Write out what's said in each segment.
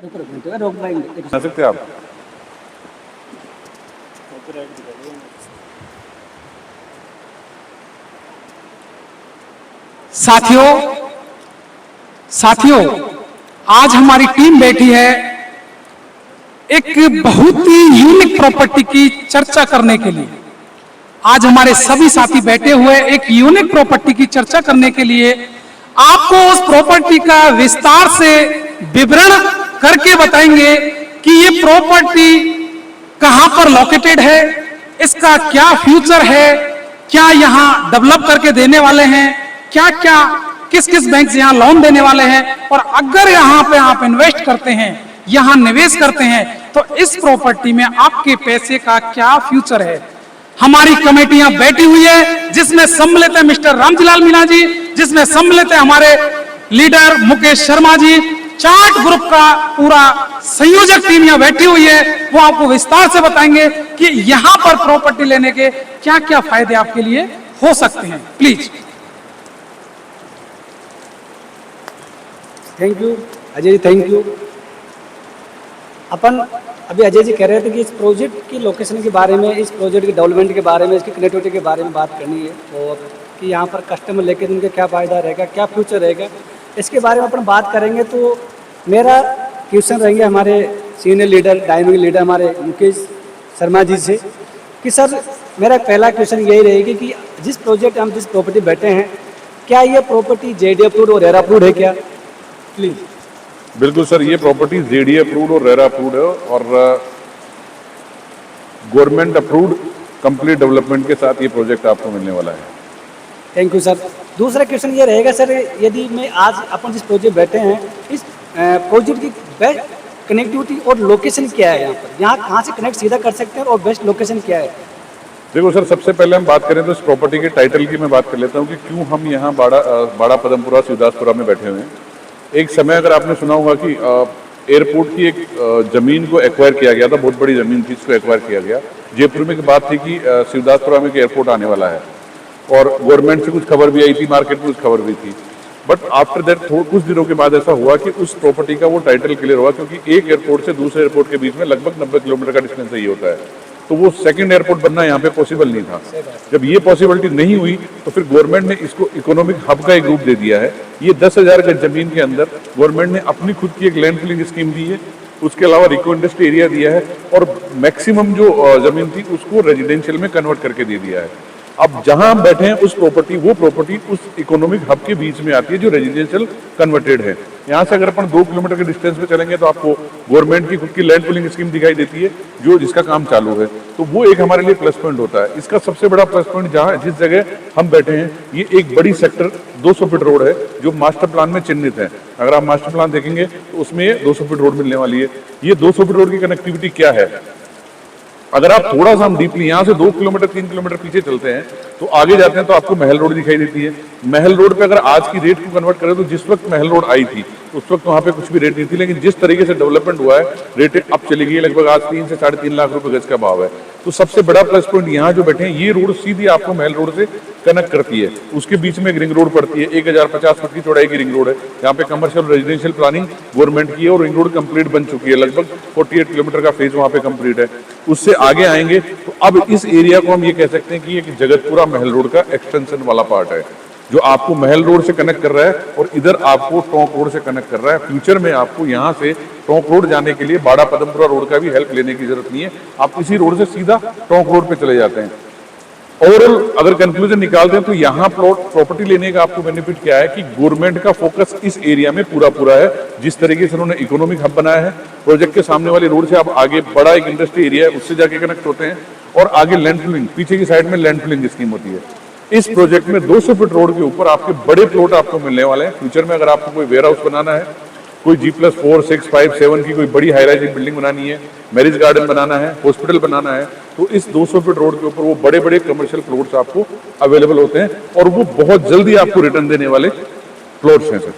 आ सकते हैं आप। साथियों साथियों आज हमारी टीम बैठी है एक बहुत ही यूनिक प्रॉपर्टी की चर्चा करने के लिए। आज हमारे सभी साथी बैठे हुए एक यूनिक प्रॉपर्टी की चर्चा करने के लिए आपको उस प्रॉपर्टी का विस्तार से विवरण करके बताएंगे कि ये प्रॉपर्टी कहां पर लोकेटेड है, इसका क्या फ्यूचर है, क्या यहां डेवलप करके देने वाले हैं, क्या क्या किस किस बैंक से यहां लोन देने वाले हैं, और अगर यहां पे आप इन्वेस्ट करते हैं, यहां निवेश करते हैं, तो इस प्रॉपर्टी में आपके पैसे का क्या फ्यूचर है। हमारी कमेटियां बैठी हुई है जिसमें सम्मिलित है मिस्टर रामजीलाल मीणा जी, जिसमें सम्मिलित है हमारे leader Mukesh Sharma ji, chart group का पूरा संयोजक टीम यहां बैठी हुई है। वो आपको विस्तार से बताएंगे कि यहां पर प्रॉपर्टी लेने के क्या क्या फायदे आपके लिए हो सकते हैं। Please. Thank you Ajay ji, thank you. अपन अभी अजय जी कह रहे थे कि इस प्रोजेक्ट की लोकेशन के बारे में, इस प्रोजेक्ट के डेवलपमेंट के बारे में, इसकी कनेक्टिविटी के बारे में बात करनी है, और कि यहाँ पर कस्टमर लेके उनका क्या फ़ायदा रहेगा, क्या फ्यूचर रहेगा, इसके बारे में अपन बात करेंगे। तो मेरा क्वेश्चन रहेंगे हमारे सीनियर लीडर, डायनामिक लीडर हमारे मुकेश शर्मा जी से कि सर मेरा पहला क्वेश्चन यही रहेगी कि जिस प्रोजेक्ट हम जिस प्रॉपर्टी बैठे हैं, क्या ये प्रॉपर्टी जेडी अप्रूव्ड और रेरा अप्रूव्ड है क्या? प्लीज़। बिल्कुल सर, ये प्रॉपर्टी जेडी अप्रूव्ड और रेरा अप्रूव्ड है और गवर्नमेंट अप्रूव्ड कंप्लीट डेवलपमेंट के साथ ये प्रोजेक्ट आपको मिलने वाला है। Thank you sir. दूसरा क्वेश्चन ये रहेगा सर, यदि मैं आज अपन जिस प्रोजेक्ट बैठे हैं, इस प्रोजेक्ट की बेस्ट कनेक्टिविटी और लोकेशन क्या है, यहाँ कहाँ से कनेक्ट सीधा कर सकते हैं और बेस्ट लोकेशन क्या है? देखो सर, सबसे पहले हम बात करें तो इस प्रॉपर्टी के टाइटल की मैं बात कर लेता हूँ कि क्यों हम यहाँ बाड़ा पदमपुरा शिवदासपुरा में बैठे हुए हैं। एक समय अगर आपने सुना होगा कि एयरपोर्ट की एक ज़मीन को एक्वायर किया गया था, बहुत बड़ी ज़मीन थी, इसको एक्वायर किया गया। जयपुर में की बात थी कि शिवदासपुरा में एक एयरपोर्ट आने वाला है और गवर्नमेंट से कुछ खबर भी आई थी, मार्केट में कुछ खबर भी थी। बट आफ्टर दैट कुछ दिनों के बाद ऐसा हुआ कि उस प्रॉपर्टी का वो टाइटल क्लियर हुआ, क्योंकि एक एयरपोर्ट से दूसरे एयरपोर्ट के बीच में लगभग 90 किलोमीटर का डिस्टेंस ही होता है, तो वो सेकंड एयरपोर्ट बनना यहाँ पे पॉसिबल नहीं था। जब ये पॉसिबिलिटी नहीं हुई तो फिर गवर्नमेंट ने इसको इकोनॉमिक हब का एक रूप दे दिया है। ये 10,000 गज जमीन के अंदर गवर्नमेंट ने अपनी खुद की एक लैंड फिलिंग स्कीम दी है, उसके अलावा रिको इंडस्ट्री एरिया दिया है और मैक्सिमम जो जमीन थी उसको रेजिडेंशियल में कन्वर्ट करके दे दिया है। अब जहां हम बैठे हैं वो प्रॉपर्टी उस इकोनॉमिक हब के बीच में आती है जो रेजिडेंशियल कन्वर्टेड है। यहाँ से अगर अपन 2 किलोमीटर के डिस्टेंस पे चलेंगे तो आपको गवर्नमेंट की खुद की लैंड पूलिंग स्कीम दिखाई देती है जो जिसका काम चालू है, तो वो एक हमारे लिए प्लस पॉइंट होता है। इसका सबसे बड़ा प्लस पॉइंट जिस जगह हम बैठे हैं, ये एक बड़ी सेक्टर 200 फीट रोड है जो मास्टर प्लान में चिन्हित है। अगर आप मास्टर प्लान देखेंगे तो उसमें 200 फीट रोड मिलने वाली है। ये 200 फीट रोड की कनेक्टिविटी क्या है, अगर आप थोड़ा सा हम डीपली यहाँ से 2 किलोमीटर 3 किलोमीटर पीछे चलते हैं तो आगे जाते हैं तो आपको महल रोड दिखाई देती है। महल रोड पे अगर आज की रेट को कन्वर्ट करें तो जिस वक्त महल रोड आई थी उस वक्त वहाँ पे कुछ भी रेट नहीं थी, लेकिन जिस तरीके से डेवलपमेंट हुआ है रेट अब चली गई, लगभग आज 3 से 3.5 लाख रुपए गज का भाव है। तो सबसे बड़ा प्लस पॉइंट यहाँ जो बैठे हैं, ये रोड सीधी आपको महल रोड से कनेक्ट करती है। उसके बीच में एक रिंग रोड पड़ती है, 1050 फुट की चौड़ाई की रिंग रोड है। यहाँ पे कमर्शियल रेजिडेंशियल प्लानिंग गवर्नमेंट की है और रिंग रोड कंप्लीट बन चुकी है, लगभग 48 किलोमीटर का फेज वहाँ पे कंप्लीट है। उससे आगे आएंगे तो अब इस एरिया को हम ये कह सकते हैं कि एक जगतपुरा महल रोड का एक्सटेंशन वाला पार्ट है जो आपको महल रोड से कनेक्ट कर रहा है और इधर आपको टोंक रोड से कनेक्ट कर रहा है। फ्यूचर में आपको यहाँ से टोंक रोड जाने के लिए बाड़ा पदमपुरा रोड का भी हेल्प लेने की जरूरत नहीं है, आप इसी रोड से सीधा टोंक रोड पे चले जाते हैं। ओवरऑल अगर कंक्लूजन निकालते हैं तो यहाँ प्रॉपर्टी लेने का आपको बेनिफिट क्या है कि गवर्नमेंट का फोकस इस एरिया में पूरा है। जिस तरीके से उन्होंने इकोनॉमिक हब बनाया है, प्रोजेक्ट के सामने वाली रोड से आप आगे बड़ा एक इंडस्ट्री एरिया है उससे जाके कनेक्ट होते हैं और आगे लैंड फिलिंग, पीछे की साइड में लैंड फिलिंग स्कीम होती है। इस प्रोजेक्ट में 200 फीट रोड के ऊपर आपके बड़े प्लॉट आपको मिलने वाले हैं। फ्यूचर में अगर आपको कोई वेयर हाउस बनाना है, कोई G+4, 6, 5, 7 की कोई बड़ी हाई राइज बिल्डिंग बनानी है, मैरिज गार्डन बनाना है, हॉस्पिटल बनाना है, तो इस 200 फीट रोड के ऊपर वो बड़े बड़े कमर्शियल प्लॉट्स आपको अवेलेबल होते हैं और वो बहुत जल्दी आपको रिटर्न देने वाले प्लॉट्स हैं सर।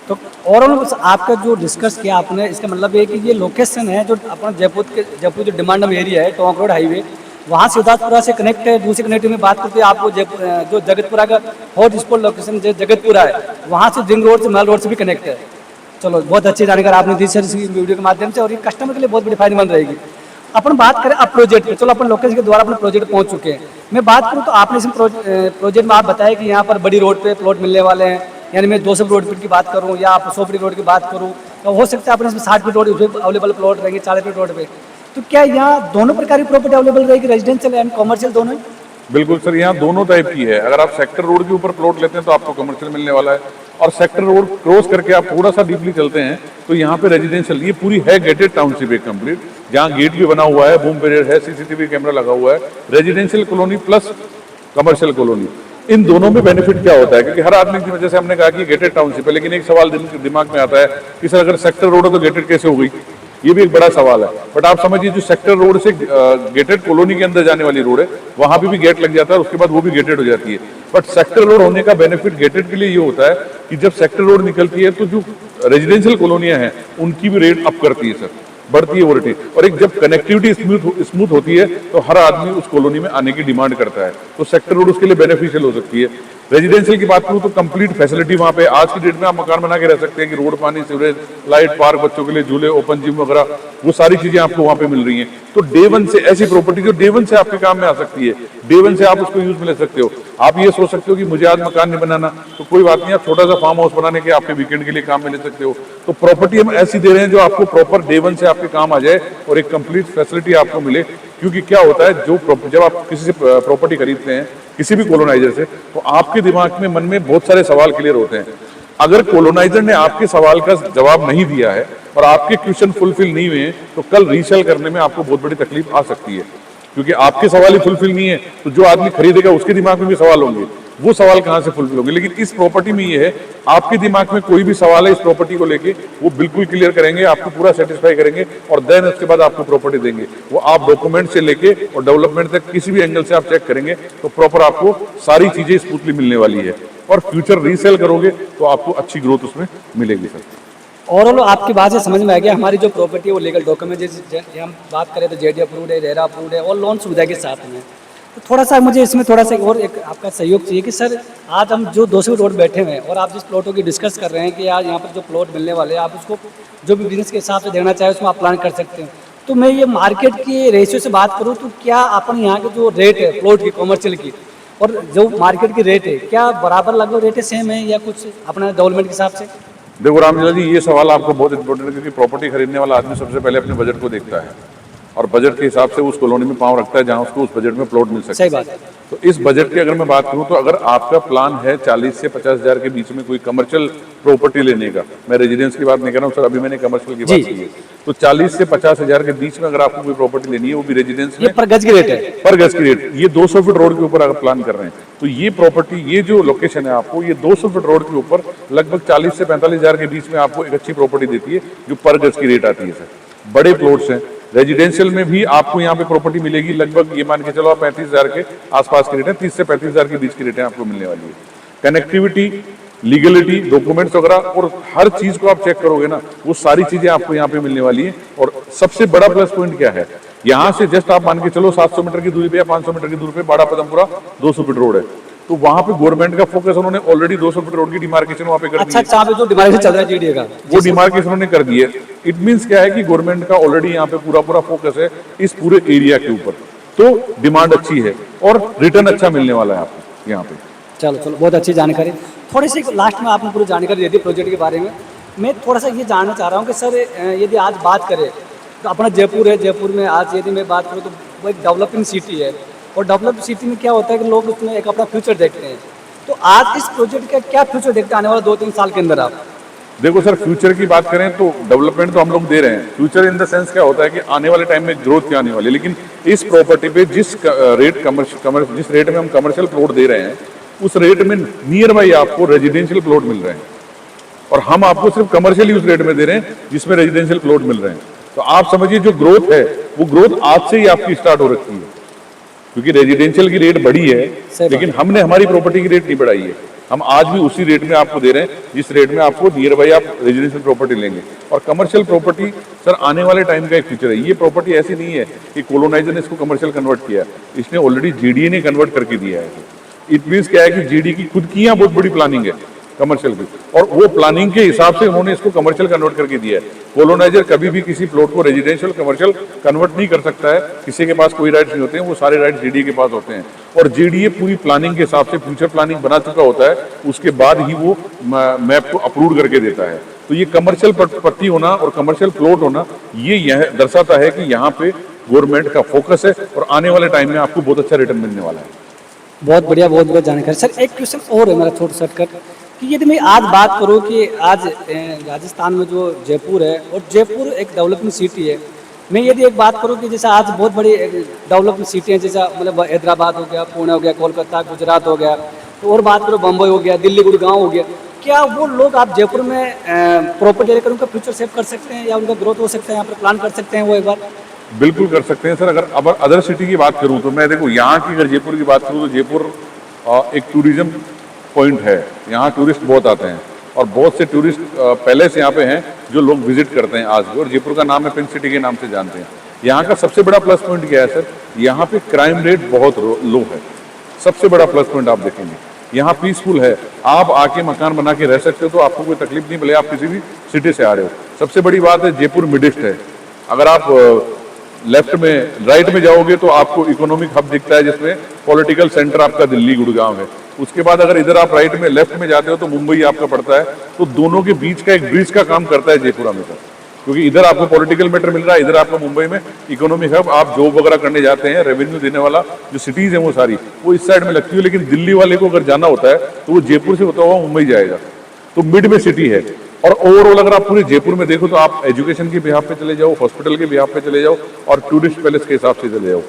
तो ओवरऑल आपका जो डिस्कस किया आपने, इसका मतलब ये कि ये लोकेशन है जो अपना जयपुर जो डिमांड एरिया है, टोंक रोड हाईवे, वहाँ शिवदासपुरा से कनेक्ट है। दूसरी कनेक्टिव में बात करते हैं आपको जो जगतपुरा का हॉट स्पॉट लोकेशन जो जगतपुरा है, वहाँ से रिंग रोड से महल रोड से भी कनेक्ट है। चलो बहुत अच्छी जानकारी आपने दी सर इस वीडियो के माध्यम से, और ये कस्टमर के लिए बहुत बड़ी फायदेमंद रहेगी। अपन बात करें अब प्रोजेक्ट पे, चलो अपन लोकेशन के द्वारा अपने प्रोजेक्ट पहुंच चुके हैं। मैं बात करूं तो आपने इस प्रोजेक्ट में आप बताया कि यहाँ पर बड़ी रोड पे प्लॉट मिलने वाले हैं, यानी मैं 200 रोड फीट की बात करूँ या आप 100 फीट रोड की बात करूँ, तो हो सकता है अपने इसमें 60 फीट रोड अवेलेबल प्लॉट रहेंगे, 40 फीट रोड पे। तो क्या यहाँ दोनों प्रकार की प्रॉपर्टी अवेलेबल रहेगी, रेजिडेंशियल एंड कॉमर्शियल दोनों ही? बिल्कुल सर, यहाँ दोनों टाइप की है। अगर आप सेक्टर रोड के ऊपर प्लॉट लेते हैं तो आपको कमर्शियल मिलने वाला है, और सेक्टर रोड क्रॉस करके आप थोड़ा सा डीपली चलते हैं तो यहाँ पे रेजिडेंशियल, ये पूरी है गेटेड टाउनशिप एक कंप्लीट, जहाँ गेट भी बना हुआ है, बूम बैरियर है, सीसीटीवी कैमरा लगा हुआ है, residential colony plus commercial colony. इन दोनों में बेनिफिट क्या होता है, क्योंकि हर आदमी की वजह से हमने कहा कि गेटेड टाउनशिप है, लेकिन एक सवाल दिमाग में आता है कि सर अगर सेक्टर रोड है तो गेटेड कैसे हो गई, ये भी एक बड़ा सवाल है। बट आप समझिए जो सेक्टर रोड से गेटेड कॉलोनी के अंदर जाने वाली रोड है, वहां पे भी गेट लग जाता है और उसके बाद वो भी गेटेड हो जाती है। बट सेक्टर रोड होने का बेनिफिट गेटेड के लिए ये होता है कि जब सेक्टर रोड निकलती है तो जो रेजिडेंशियल कॉलोनियां हैं उनकी भी रेट अप करती है सर, बढ़ती है वो रेट। और एक जब कनेक्टिविटी स्मूथ होती है तो हर आदमी उस कॉलोनी में आने की डिमांड करता है, तो सेक्टर रोड उसके लिए बेनिफिशियल हो सकती है। रेजिडेंशियल की बात करूं तो कंप्लीट फैसिलिटी वहां पे आज की डेट में आप मकान बना के रह सकते हैं कि रोड, पानी, सीवरेज, लाइट, पार्क, बच्चों के लिए झूले, ओपन जिम वगैरह, वो सारी चीजें आपको वहां पे मिल रही हैं। तो डे वन से ऐसी प्रॉपर्टी जो डे वन से आपके काम में आ सकती है, डे वन से आप उसको यूज में ले सकते हो। आप ये सोच सकते हो कि मुझे आज मकान नहीं बनाना, तो कोई बात नहीं, आप छोटा सा फार्म हाउस बनाने के आपके वीकेंड के लिए काम में ले सकते हो। तो प्रॉपर्टी हम ऐसी दे रहे हैं जो आपको प्रॉपर डे वन से आपके काम आ जाए और एक कंप्लीट फैसिलिटी आपको मिले। क्योंकि क्या होता है, जब आप किसी से प्रॉपर्टी खरीदते हैं, किसी भी कॉलोनाइजर से, तो आपके दिमाग में, मन में बहुत सारे सवाल क्लियर होते हैं। अगर कॉलोनाइजर ने आपके सवाल का जवाब नहीं दिया है और आपके क्वेश्चन फुलफिल नहीं हुए हैं, तो कल रीसेल करने में आपको बहुत बड़ी तकलीफ आ सकती है, क्योंकि आपके सवाल ही फुलफिल नहीं है तो जो आदमी खरीदेगा उसके दिमाग में भी सवाल होंगे, वो सवाल कहां से फुलफिल होंगे। लेकिन इस प्रॉपर्टी में ये है, आपके दिमाग में कोई भी सवाल है इस प्रॉपर्टी को लेके, वो बिल्कुल क्लियर करेंगे, आपको पूरा सेटिस्फाई करेंगे और देन उसके बाद आपको प्रॉपर्टी देंगे। वो आप डॉक्यूमेंट से लेके और डेवलपमेंट तक किसी भी एंगल से आप चेक करेंगे तो प्रॉपर आपको सारी चीजें स्मूथली मिलने वाली है, और फ्यूचर रीसेल करोगे तो आपको अच्छी ग्रोथ उसमें मिलेगी सर। ओवरऑल आपकी बात से समझ में आ गया, हमारी जो प्रॉपर्टी है वो लीगल डॉक्यूमेंट, जैसे हम बात करें तो जेडी अप्रूव्ड है, रेरा अप्रूव्ड है, और लोन सुविधा के साथ में। तो थोड़ा सा मुझे इसमें थोड़ा सा और एक आपका सहयोग चाहिए कि सर आज हम जो 200 रोड बैठे हुए हैं और आप जिस प्लॉटों की डिस्कस कर रहे हैं कि आज यहाँ पर जो प्लॉट मिलने वाले हैं, आप उसको जो भी बिजनेस के हिसाब से देना चाहे उसमें आप प्लान कर सकते हैं। तो मैं ये मार्केट के रेशियो से बात करूँ तो क्या अपन यहाँ के जो रेट है प्लॉट की, कॉमर्शियल की, और जो मार्केट की रेट है, क्या बराबर लगभग रेट है, सेम है, या कुछ अपना डेवलपमेंट के हिसाब से? देखो रामलीला जी, ये सवाल आपको बहुत इंपॉर्टेंट है, क्योंकि प्रॉपर्टी खरीदने वाला आदमी सबसे पहले अपने बजट को देखता है और बजट के हिसाब से उस कॉलोनी में पांव रखता है जहां उसको उस बजट में प्लॉट मिल सकता है। सही बात है। तो इस बजट की अगर मैं बात करूं तो अगर आपका प्लान है 40 से 50 हजार के बीच में कोई कमर्शियल प्रॉपर्टी लेने का, मैं रेजिडेंस की बात नहीं कर रहा हूं सर, अभी मैंने कमर्शियल की बात की है, तो 40 से 50 हजार के बीच में अगर आपको कोई प्रॉपर्टी लेनी है, वो भी रेजिडेंस में, पर गज की रेट है, पर गज की रेट, ये 200 फीट रोड के ऊपर अगर प्लान कर रहे हैं तो ये प्रॉपर्टी, ये जो लोकेशन है आपको, ये 200 फीट रोड के ऊपर लगभग 40 से 45 हजार के बीच में आपको एक अच्छी प्रॉपर्टी देती है, जो पर गज की रेट आती है सर। बड़े प्लॉट्स हैं, रेजिडेंशियल में भी आपको यहाँ पे प्रॉपर्टी मिलेगी लगभग, ये मान के चलो आप 35 हजार के आसपास की रेट है, 30 से 35 हजार के बीच की रेटें आपको मिलने वाली है। कनेक्टिविटी, लीगलिटी, डॉक्यूमेंट्स वगैरह और हर चीज को आप चेक करोगे ना, वो सारी चीजें आपको यहाँ पे मिलने वाली है। और सबसे बड़ा प्लस पॉइंट क्या है, यहाँ से जस्ट आप मान के चलो 700 मीटर की दूरी पे या 500 मीटर की दूरी पे बाड़ा पदमपुरा 200 फीट रोड है, तो वहां पे गवर्नमेंट का फोकस, उन्होंने ऑलरेडी 200 फीट रोड की डिमार्केशन वहां पे कर दी है। अच्छा, जो डिमार्केशन चल रहा है जीडीए का, वो डिमार्केशन उन्होंने कर दी है। इट मींस क्या है कि गवर्नमेंट का ऑलरेडी यहाँ पे पूरा फोकस है इस पूरे एरिया के ऊपर, तो डिमांड अच्छी है और रिटर्न अच्छा मिलने वाला है आपको यहाँ पे। चलो बहुत अच्छी जानकारी। थोड़ी सी लास्ट में आपने पूरी जानकारी दे दी प्रोजेक्ट के बारे में। मैं थोड़ा सा ये जानना चाह रहा हूँ कि सर यदि आज बात करें तो अपना जयपुर है, जयपुर में आज यदि मैं बात करूँ तो वो एक डेवलपिंग सिटी है, और डेवलप सिटी में क्या होता है कि लोग उसमें एक अपना फ्यूचर देखते हैं। तो आज इस प्रोजेक्ट का क्या फ्यूचर देखते हैं आने वाले 2-3 साल के अंदर आप? देखो सर, फ्यूचर की बात करें तो डेवलपमेंट तो हम लोग दे रहे हैं, फ्यूचर इन द सेंस क्या होता है कि आने वाले टाइम में ग्रोथ क्या आने वाली है। लेकिन इस प्रॉपर्टी पे जिस रेट में हम कमर्शियल प्लॉट दे रहे हैं, उस रेट में नियर बाई आपको रेजिडेंशियल प्लॉट मिल रहे हैं, और हम आपको सिर्फ कमर्शियल यूज रेट में दे रहे हैं जिसमें रेजिडेंशियल प्लॉट मिल रहे हैं। तो आप समझिए जो ग्रोथ है वो ग्रोथ आज से ही आपकी स्टार्ट हो रखी है, क्योंकि रेजिडेंशियल की रेट बढ़ी है, लेकिन हमने हमारी प्रॉपर्टी की रेट नहीं बढ़ाई है। हम आज भी उसी रेट में आपको दे रहे हैं जिस रेट में आपको नियर बाई आप रेजिडेंशियल प्रॉपर्टी लेंगे। और कमर्शियल प्रॉपर्टी सर आने वाले टाइम का एक फीचर है। ये प्रॉपर्टी ऐसी नहीं है कि कॉलोनाइजर ने इसको कमर्शियल कन्वर्ट किया, इसने ऑलरेडी जीडीए ने कन्वर्ट करके दिया है। इट मींस क्या है कि जीडी की खुद की यहाँ बहुत बड़ी प्लानिंग है, कमर्शियल की, और वो प्लानिंग के हिसाब से उन्होंने इसको कमर्शियल कन्वर्ट करके दिया है। कोलोनाइजर कभी भी किसी प्लॉट को रेजिडेंशियल कमर्शियल कन्वर्ट नहीं कर सकता है, किसी के पास कोई राइट्स नहीं होते हैं, वो सारे राइट्स जीडीए के पास होते हैं। और जीडीए पूरी प्लानिंग के हिसाब से फ्यूचर प्लानिंग बना चुका होता है, उसके बाद ही वो मैप को अप्रूव करके देता है। तो ये कमर्शियल पट्टी होना और कमर्शियल प्लॉट होना, ये यह दर्शाता है कि यहाँ पे गवर्नमेंट का फोकस है और आने वाले टाइम में आपको बहुत अच्छा रिटर्न मिलने वाला है। बहुत बढ़िया जानकारी। सर एक क्वेश्चन और है मेरा थोड़ा शॉर्टकट, कि यदि मैं आज बात करूं कि आज राजस्थान में जो जयपुर है, और जयपुर एक डेवलपिंग सिटी है, मैं यदि एक बात करूं कि जैसे आज बहुत बड़ी डेवलपिंग सिटी है, जैसा मतलब हैदराबाद हो गया, पुणे हो गया, कोलकाता, गुजरात हो गया, तो और बात करो बम्बई हो गया, दिल्ली, गुड़गांव हो गया, क्या वो लोग आप जयपुर में प्रॉपर्टी लेकर उनका फ्यूचर सेव कर सकते हैं या उनका ग्रोथ हो सकता है, यहाँ पर प्लान कर सकते हैं वो एक बार? बिल्कुल कर सकते हैं सर। अगर अब अदर सिटी की बात करूं तो मैं देखो यहाँ की अगर जयपुर की बात करूं तो जयपुर एक टूरिज्म पॉइंट है, यहाँ टूरिस्ट बहुत आते हैं और बहुत से टूरिस्ट पहले से यहाँ पे हैं जो लोग विजिट करते हैं आज भी, और जयपुर का नाम है पिंक सिटी के नाम से जानते हैं। यहाँ का सबसे बड़ा प्लस पॉइंट क्या है सर, यहाँ पे क्राइम रेट बहुत लो है, सबसे बड़ा प्लस पॉइंट आप देखेंगे। यहाँ पीसफुल है, आप आके मकान बना के रह सकते हो, तो आपको कोई तकलीफ नहीं, भले आप किसी भी सिटी से आ रहे हो। सबसे बड़ी बात है जयपुर मिडिस्ट है, अगर आप लेफ्ट में राइट में जाओगे तो आपको इकोनॉमिक हब दिखता है, जिसमें पॉलिटिकल सेंटर आपका दिल्ली गुड़गांव है। उसके बाद अगर इधर आप राइट में लेफ्ट में जाते हो तो मुंबई आपका पड़ता है। तो दोनों के बीच का एक ब्रिज का काम करता है जयपुर हमेशा, क्योंकि इधर आपको पॉलिटिकल मैटर मिल रहा है, इधर आपको मुंबई में इकोनॉमिक हब, आप जॉब वगैरह करने जाते हैं, रेवेन्यू देने वाला जो सिटीज है वो सारी वो इस साइड में लगती है। लेकिन दिल्ली वाले को अगर जाना होता है तो वो जयपुर से होता हुआ मुंबई जाएगा, तो मिड में सिटी है। और ओवरऑल अगर आप पूरे जयपुर में देखो तो आप एजुकेशन के बिहाफ पे चले जाओ, हॉस्पिटल के बिहाफ पे चले जाओ, और टूरिस्ट पैलेस के हिसाब से चले जाओ,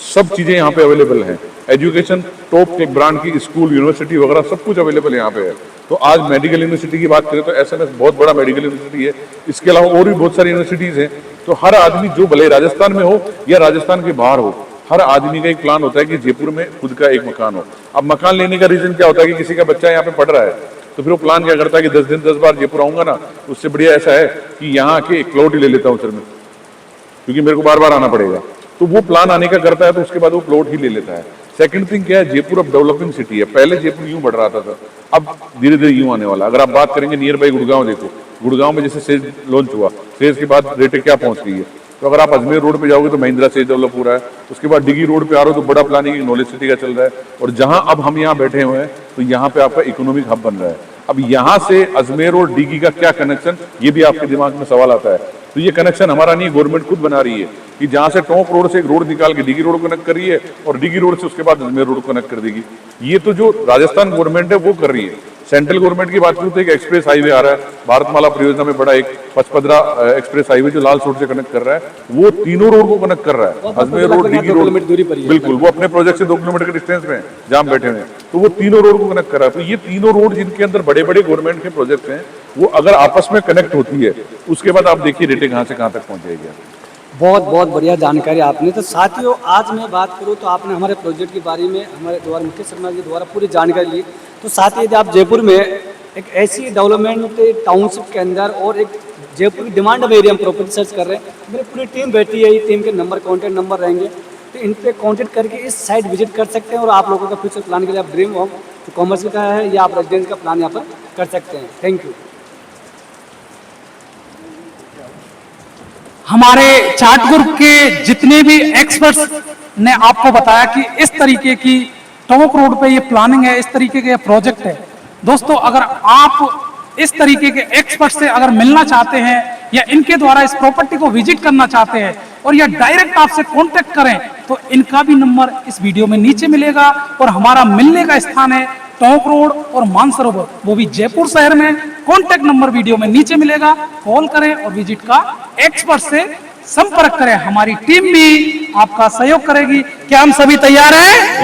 सब चीजें यहाँ पे अवेलेबल हैं। एजुकेशन टॉप के ब्रांड की स्कूल, यूनिवर्सिटी वगैरह सब कुछ अवेलेबल यहाँ पे है। तो आज मेडिकल यूनिवर्सिटी की बात करें तो एसएमएस बहुत बड़ा मेडिकल यूनिवर्सिटी है, इसके अलावा और भी बहुत सारी यूनिवर्सिटीज हैं। तो हर आदमी जो भले राजस्थान में हो या राजस्थान के बाहर हो, हर आदमी का एक प्लान होता है कि जयपुर में खुद का एक मकान हो। अब मकान लेने का रीजन क्या होता है कि किसी का बच्चा यहाँ पे पढ़ रहा है, तो फिर वो प्लान क्या करता है कि 10 दिन 10 बार जयपुर आऊंगा ना, उससे बढ़िया ऐसा है कि यहाँ आके एक प्लॉट ही ले लेता हूँ सर मैं, क्योंकि मेरे को बार बार आना पड़ेगा। तो वो प्लान आने का करता है, तो उसके बाद वो प्लॉट ही ले लेता है। सेकंड थिंग क्या है, जयपुर अब डेवलपिंग सिटी है। पहले जयपुर यूं बढ़ रहा था, अब धीरे धीरे यूं आने वाला। अगर आप बात करेंगे नियर बाई गुड़गांव, देखो गुड़गांव में जैसे सेज लॉन्च हुआ, सेज के बाद रेटे क्या पहुंच गई है। तो अगर आप अजमेर रोड पे जाओगे तो महिंद्रा सेज डेवलप हो रहा है, उसके बाद डिगी रोड पे आ रहे हो तो बड़ा प्लानिंग नॉलेज सिटी का चल रहा है, और जहां अब हम यहाँ बैठे हुए हैं तो यहाँ पे आपका इकोनॉमिक हब बन रहा है। अब यहाँ से अजमेर और डिगी का क्या कनेक्शन, ये भी आपके दिमाग में सवाल आता है। तो ये कनेक्शन हमारा नहीं, गवर्नमेंट खुद बना रही है कि जहां से टोंक रोड से एक रोड निकाल के डिगी रोड को कनेक्ट कर रही है, और डिगी रोड से उसके बाद अजमेर रोड को कनेक्ट कर देगी। ये तो जो राजस्थान गवर्नमेंट है वो कर रही है। सेंट्रल गवर्नमेंट की बात करूं तो एक एक्सप्रेस हाईवे आ रहा है, भारतमाला परियोजना में बड़ा एक 55 एक्सप्रेस हाईवे जो लाल रोड से कनेक्ट कर रहा है, वो तीनों रोड को कनेक्ट कर रहा है। अजमेर रोड, डिगी रोड, बिल्कुल वो अपने प्रोजेक्ट से 2 किलोमीटर के डिस्टेंस में जहां हम बैठे हुए हैं, तो वो तीनों रोड को कनेक्ट कर रहा है। तो ये तीनों रोड जिनके अंदर बड़े बड़े गवर्नमेंट के प्रोजेक्ट हैं, वो अगर आपस में कनेक्ट होती है, उसके बाद आप देखिए रेटे कहाँ से कहाँ तक पहुंच जाएगी। बहुत बहुत बढ़िया जानकारी आपने। तो साथियों, आज मैं बात करूं तो आपने हमारे प्रोजेक्ट के बारे में हमारे द्वारा मुकेश शर्मा जी द्वारा पूरी जानकारी ली। तो साथ ही यदि आप जयपुर में एक ऐसी डेवलपमेंट टाउनशिप के अंदर और एक जयपुर की डिमांड एरिया में प्रॉपर्टी सर्च कर रहे हैं, मेरी पूरी टीम बैठी है, ये टीम के नंबर कॉन्टैक्ट नंबर रहेंगे, तो इन पर कॉन्टैक्ट करके इस साइट विजिट कर सकते हैं, और आप लोगों का फ्यूचर प्लान के लिए आप ड्रीम होम जो कॉमर्शियल का है या आप रेजिडेंस का प्लान यहाँ पर कर सकते हैं। Thank you. हमारे चार्ट ग्रुप के जितने भी एक्सपर्ट्स ने आपको बताया कि इस तरीके की टोंक रोड पे ये प्लानिंग है, इस तरीके के प्रोजेक्ट है। दोस्तों, अगर आप इस तरीके के एक्सपर्ट से अगर मिलना चाहते हैं या इनके द्वारा इस प्रॉपर्टी को विजिट करना चाहते हैं और या डायरेक्ट आपसे कांटेक्ट करें, तो इनका भी नंबर इस वीडियो में नीचे मिलेगा। और हमारा मिलने का स्थान है टोंक रोड और मानसरोवर, वो भी जयपुर शहर में। कांटेक्ट नंबर वीडियो में नीचे मिलेगा, कॉल करें और विजिट का एक्सपर्ट से संपर्क करें। हमारी टीम भी आपका सहयोग करेगी। क्या हम सभी तैयार हैं?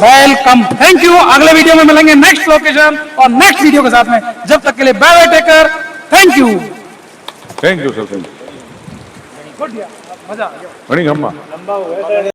Welcome, thank you. अगले वीडियो में मिलेंगे नेक्स्ट लोकेशन और नेक्स्ट वीडियो के साथ में। जब तक के लिए bye bye, take care, thank you. Thank you sir, thank you. मजा आ गया।